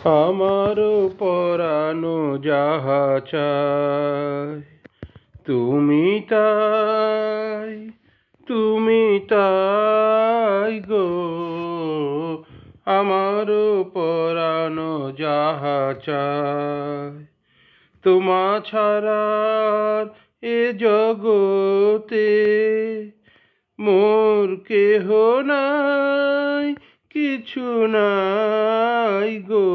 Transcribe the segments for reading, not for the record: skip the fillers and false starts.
আমারও পরানো যাহা চায় তুমি তাই, তুমি তাই গো। আমারও পরানো যাহা চায় তোমা ছাড়া এ জগতে মোর কেহ নাই, কিছু নাই গো।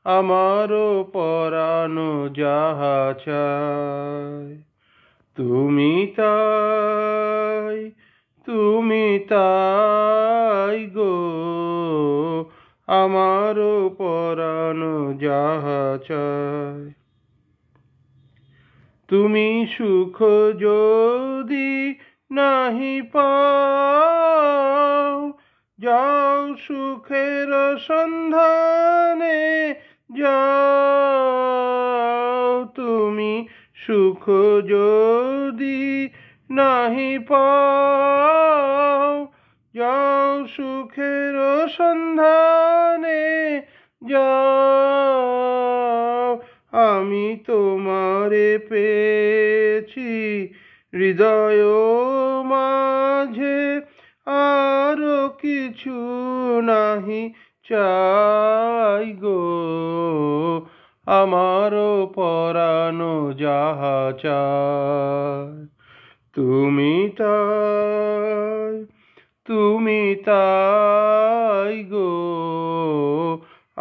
আমারও পরানো যাহা চায় তুমি তাই, তুমি তাই গো। আমারও পরানো যাহা চায় তুমি সুখ যদি নাহি পাও, যাও সুখের সন্ধানে যাও। তুমি সুখ যদি নাহি পাও, যাও সুখের সন্ধানে যাও। আমি তোমারে পেয়েছি হৃদয় মাঝে, আরো কিছু নাহি চাই গো। আমারও পরানো যাহা চায় তুমি তাই, তুমি তাই গো।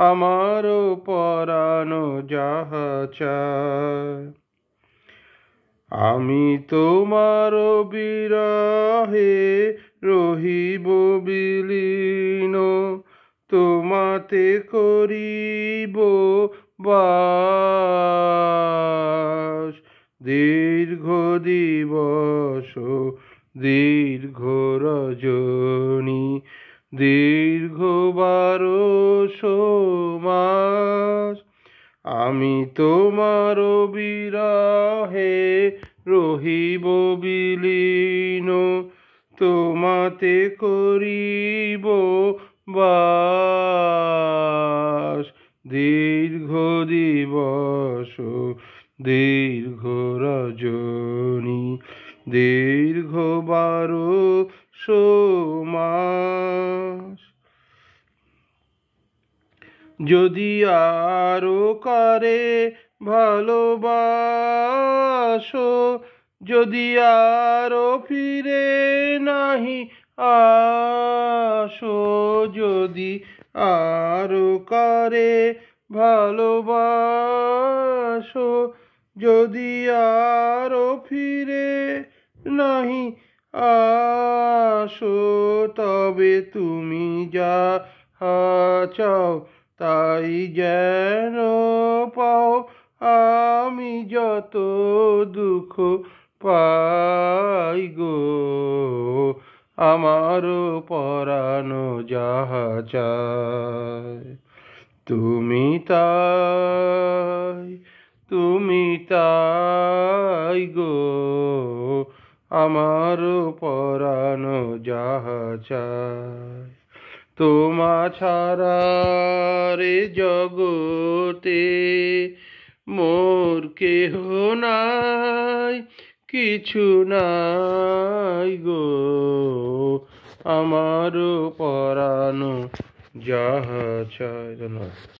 আমারও পরানো যাহা চায় আমি তোমার বিরহে রহিব বিলীন, তোমাতে করিব বাস। দীর্ঘ দিবস দীর্ঘ রজনী, দীর্ঘ 12 মাস আমি তোমার বিরহে রহিব বিলীন, তোমাতে করিব বাস। দীর্ঘ দিবস দীর্ঘ রজনী, দীর্ঘ 12 মাস। যদি আরো কারে ভালোবাসো, যদি আরো ফিরে নাহি আসো, যদি আরো কারে ভালোবাসো, যদি আরো ফিরে নাহি আসো, তবে তুমি যাহা চাও তাই যেন পাও। আমি যত দুঃখ পাই গো, আমারও পরানো যাহা চায় তুমি তাই, তুমি তাই গো। আমারও পরানো যাহা চায় তোমা ছাড়া রে জগতে মোর কেহ নাই, কিছু নাই গো। আমারও পরানো যাহা চায়। ধন্যবাদ।